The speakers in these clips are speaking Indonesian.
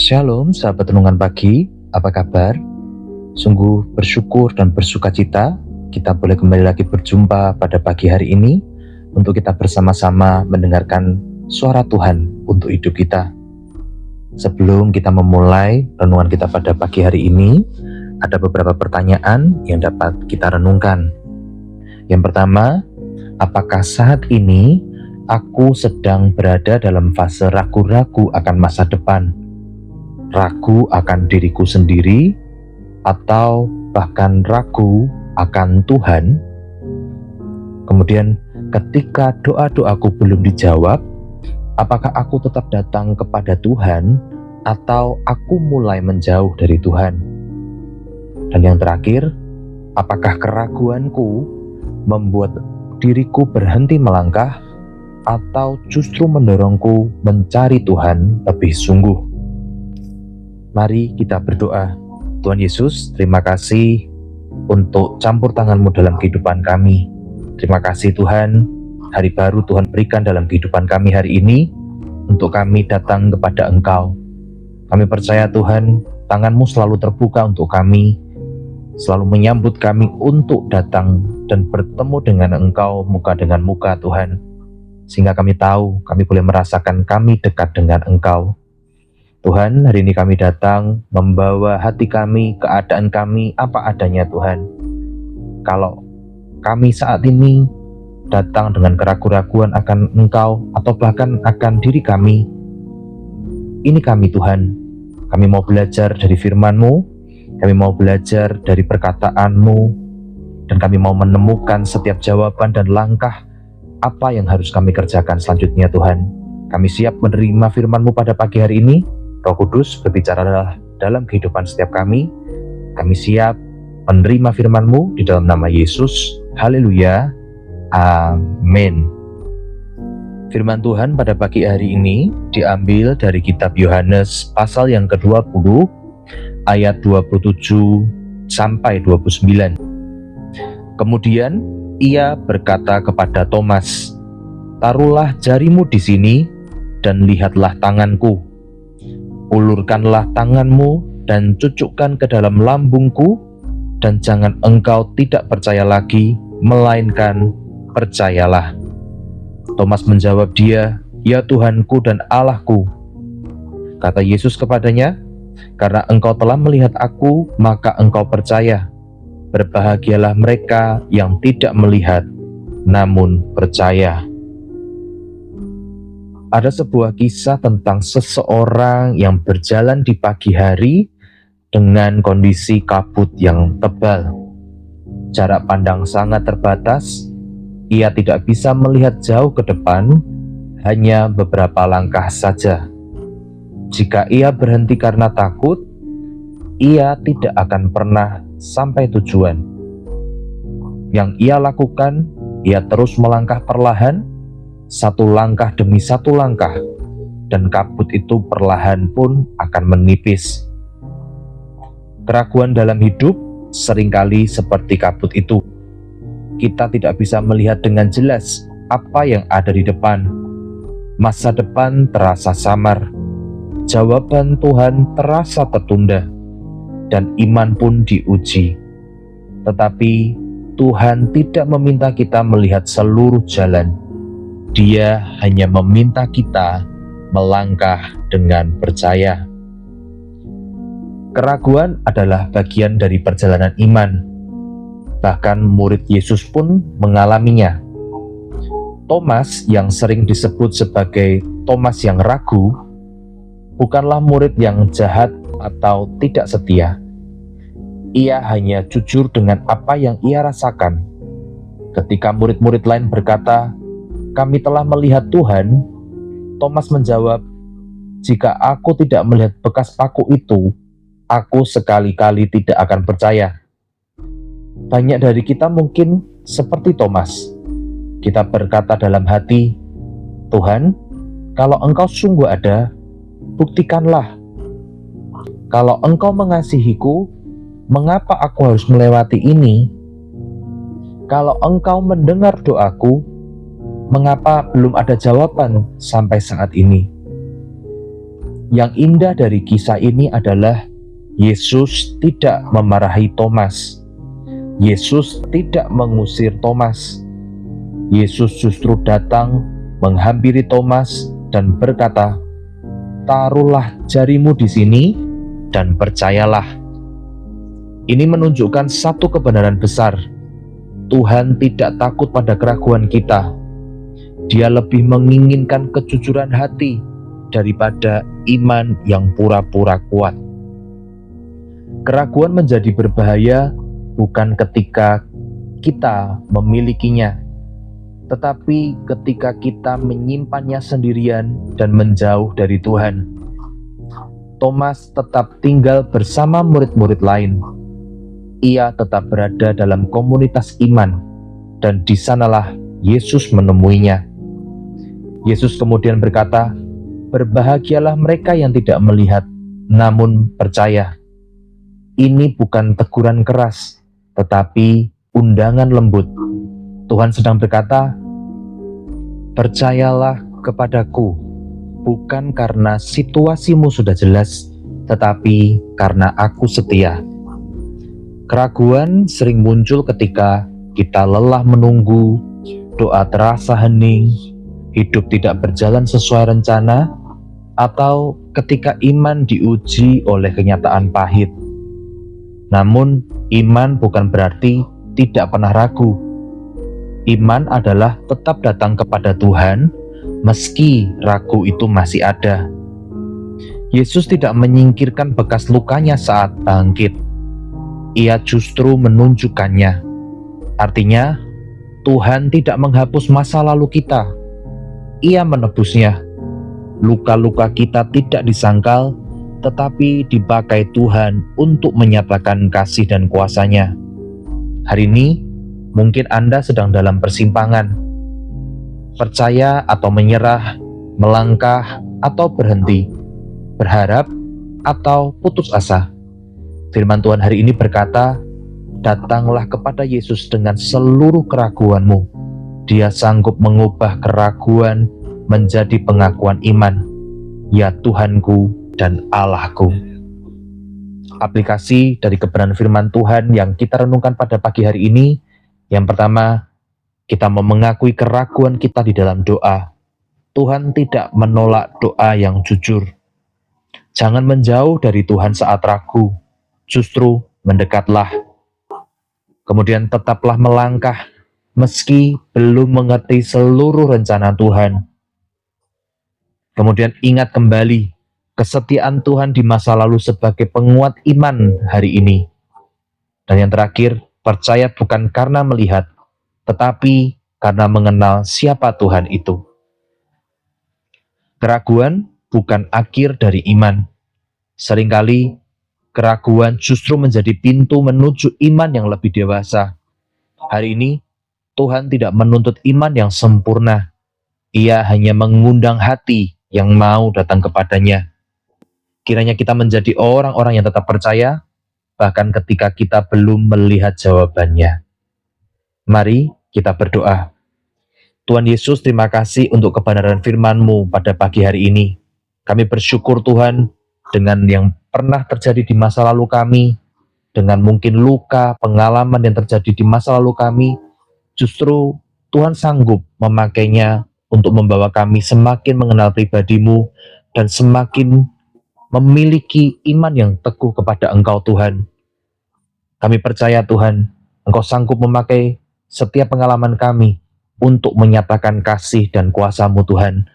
Shalom sahabat renungan pagi, apa kabar? Sungguh bersyukur dan bersukacita kita boleh kembali lagi berjumpa pada pagi hari ini untuk kita bersama-sama mendengarkan suara Tuhan untuk hidup kita. Sebelum kita memulai renungan kita pada pagi hari ini, ada beberapa pertanyaan yang dapat kita renungkan. Yang pertama, apakah saat ini aku sedang berada dalam fase ragu-ragu akan masa depan? Ragu akan diriku sendiri, atau bahkan ragu akan Tuhan? Kemudian ketika doa-doaku belum dijawab, apakah aku tetap datang kepada Tuhan atau aku mulai menjauh dari Tuhan? Dan yang terakhir, apakah keraguanku membuat diriku berhenti melangkah atau justru mendorongku mencari Tuhan lebih sungguh? Mari kita berdoa. Tuhan Yesus, terima kasih untuk campur tangan-Mu dalam kehidupan kami. Terima kasih Tuhan, hari baru Tuhan berikan dalam kehidupan kami hari ini, untuk kami datang kepada Engkau. Kami percaya Tuhan, tangan-Mu selalu terbuka untuk kami, selalu menyambut kami untuk datang dan bertemu dengan Engkau muka dengan muka Tuhan. Sehingga kami tahu, kami boleh merasakan kami dekat dengan Engkau. Tuhan, hari ini kami datang membawa hati kami, keadaan kami, apa adanya Tuhan. Kalau kami saat ini datang dengan keraguan-raguan akan Engkau atau bahkan akan diri kami, ini kami Tuhan. Kami mau belajar dari firman-Mu, kami mau belajar dari perkataan-Mu, dan kami mau menemukan setiap jawaban dan langkah apa yang harus kami kerjakan selanjutnya Tuhan. Kami siap menerima firman-Mu pada pagi hari ini. Roh Kudus berbicara dalam kehidupan setiap kami. Kami siap menerima firman-Mu di dalam nama Yesus. Haleluya. Amin. Firman Tuhan pada pagi hari ini diambil dari kitab Yohanes pasal yang ke-20 ayat 27 sampai 29. Kemudian ia berkata kepada Thomas, "Taruhlah jarimu di sini dan lihatlah tanganku. Ulurkanlah tanganmu dan cucukkan ke dalam lambungku, dan jangan engkau tidak percaya lagi, melainkan percayalah." Thomas menjawab dia, "Ya Tuhanku dan Allahku." Kata Yesus kepadanya, "Karena engkau telah melihat aku, maka engkau percaya. Berbahagialah mereka yang tidak melihat, namun percaya." Ada sebuah kisah tentang seseorang yang berjalan di pagi hari dengan kondisi kabut yang tebal. Jarak pandang sangat terbatas, ia tidak bisa melihat jauh ke depan, hanya beberapa langkah saja. Jika ia berhenti karena takut, ia tidak akan pernah sampai tujuan. Yang ia lakukan, ia terus melangkah perlahan, satu langkah demi satu langkah, dan kabut itu perlahan pun akan menipis. Keraguan dalam hidup seringkali seperti kabut itu. Kita tidak bisa melihat dengan jelas apa yang ada di depan. Masa depan terasa samar. Jawaban Tuhan terasa tertunda, dan iman pun diuji. Tetapi Tuhan tidak meminta kita melihat seluruh jalan. Dia hanya meminta kita melangkah dengan percaya. Keraguan adalah bagian dari perjalanan iman. Bahkan murid Yesus pun mengalaminya. Thomas, yang sering disebut sebagai Thomas yang ragu, bukanlah murid yang jahat atau tidak setia. Ia hanya jujur dengan apa yang ia rasakan. Ketika murid-murid lain berkata, "Kami telah melihat Tuhan," Thomas menjawab, "Jika aku tidak melihat bekas paku itu, aku sekali-kali tidak akan percaya." Banyak dari kita mungkin seperti Thomas. Kita berkata dalam hati, "Tuhan, kalau Engkau sungguh ada, buktikanlah. Kalau Engkau mengasihiku, mengapa aku harus melewati ini? Kalau Engkau mendengar doaku, mengapa belum ada jawaban sampai saat ini?" Yang indah dari kisah ini adalah Yesus tidak memarahi Thomas. Yesus tidak mengusir Thomas. Yesus justru datang menghampiri Thomas dan berkata, "Taruhlah jarimu di sini dan percayalah." Ini menunjukkan satu kebenaran besar. Tuhan tidak takut pada keraguan kita. Dia lebih menginginkan kejujuran hati daripada iman yang pura-pura kuat. Keraguan menjadi berbahaya bukan ketika kita memilikinya, tetapi ketika kita menyimpannya sendirian dan menjauh dari Tuhan. Thomas tetap tinggal bersama murid-murid lain. Ia tetap berada dalam komunitas iman, dan di sanalah Yesus menemuinya. Yesus kemudian berkata, "Berbahagialah mereka yang tidak melihat, namun percaya." Ini bukan teguran keras, tetapi undangan lembut. Tuhan sedang berkata, "Percayalah kepadaku, bukan karena situasimu sudah jelas, tetapi karena aku setia." Keraguan sering muncul ketika kita lelah menunggu, doa terasa hening, hidup tidak berjalan sesuai rencana, atau ketika iman diuji oleh kenyataan pahit. Namun, iman bukan berarti tidak pernah ragu. Iman adalah tetap datang kepada Tuhan, meski ragu itu masih ada. Yesus tidak menyingkirkan bekas lukanya saat bangkit. Ia justru menunjukkannya. Artinya, Tuhan tidak menghapus masa lalu kita. Ia menebusnya. Luka-luka kita tidak disangkal, tetapi dipakai Tuhan untuk menyatakan kasih dan kuasa-Nya. Hari ini, mungkin Anda sedang dalam persimpangan. Percaya atau menyerah, melangkah atau berhenti, berharap atau putus asa. Firman Tuhan hari ini berkata, "Datanglah kepada Yesus dengan seluruh keraguanmu. Dia sanggup mengubah keraguan menjadi pengakuan iman. Ya Tuhanku dan Allahku." Aplikasi dari kebenaran firman Tuhan yang kita renungkan pada pagi hari ini, yang pertama, kita mau mengakui keraguan kita di dalam doa. Tuhan tidak menolak doa yang jujur. Jangan menjauh dari Tuhan saat ragu, justru mendekatlah. Kemudian tetaplah melangkah, meski belum mengerti seluruh rencana Tuhan. Kemudian ingat kembali kesetiaan Tuhan di masa lalu sebagai penguat iman hari ini. Dan yang terakhir, percaya bukan karena melihat, tetapi karena mengenal siapa Tuhan itu. Keraguan bukan akhir dari iman. Seringkali keraguan justru menjadi pintu menuju iman yang lebih dewasa. Hari ini, Tuhan tidak menuntut iman yang sempurna. Ia hanya mengundang hati yang mau datang kepadanya. Kiranya kita menjadi orang-orang yang tetap percaya, bahkan ketika kita belum melihat jawabannya. Mari kita berdoa. Tuhan Yesus, terima kasih untuk kebenaran firman-Mu pada pagi hari ini. Kami bersyukur Tuhan, dengan yang pernah terjadi di masa lalu kami, dengan mungkin luka, pengalaman yang terjadi di masa lalu kami, justru Tuhan sanggup memakainya untuk membawa kami semakin mengenal pribadi-Mu dan semakin memiliki iman yang teguh kepada Engkau Tuhan. Kami percaya Tuhan, Engkau sanggup memakai setiap pengalaman kami untuk menyatakan kasih dan kuasa-Mu Tuhan.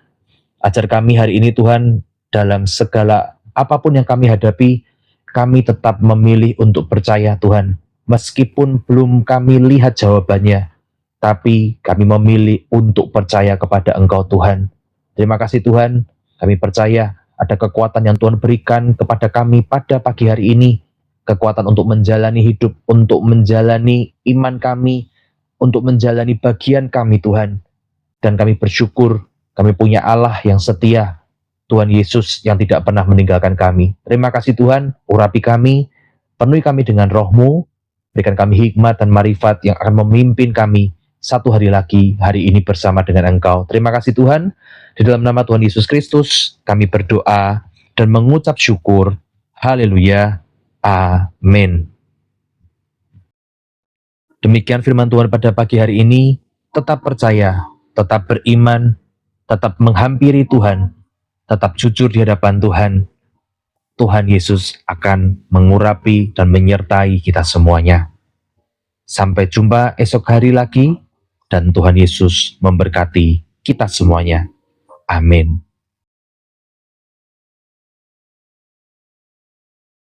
Ajar kami hari ini Tuhan, dalam segala apapun yang kami hadapi, kami tetap memilih untuk percaya Tuhan. Meskipun belum kami lihat jawabannya, tapi kami memilih untuk percaya kepada Engkau Tuhan. Terima kasih Tuhan, kami percaya ada kekuatan yang Tuhan berikan kepada kami pada pagi hari ini. Kekuatan untuk menjalani hidup, untuk menjalani iman kami, untuk menjalani bagian kami Tuhan. Dan kami bersyukur, kami punya Allah yang setia, Tuhan Yesus yang tidak pernah meninggalkan kami. Terima kasih Tuhan, urapi kami, penuhi kami dengan roh-Mu, berikan kami hikmat dan marifat yang akan memimpin kami satu hari lagi, hari ini bersama dengan Engkau. Terima kasih Tuhan, di dalam nama Tuhan Yesus Kristus, kami berdoa. dan mengucap syukur. Haleluya. Amin. Demikian firman Tuhan pada pagi hari ini. Tetap percaya, tetap beriman, tetap menghampiri Tuhan, tetap jujur di hadapan Tuhan. Tuhan Yesus akan mengurapi dan menyertai kita semuanya. Sampai jumpa esok hari lagi, dan Tuhan Yesus memberkati kita semuanya. Amin.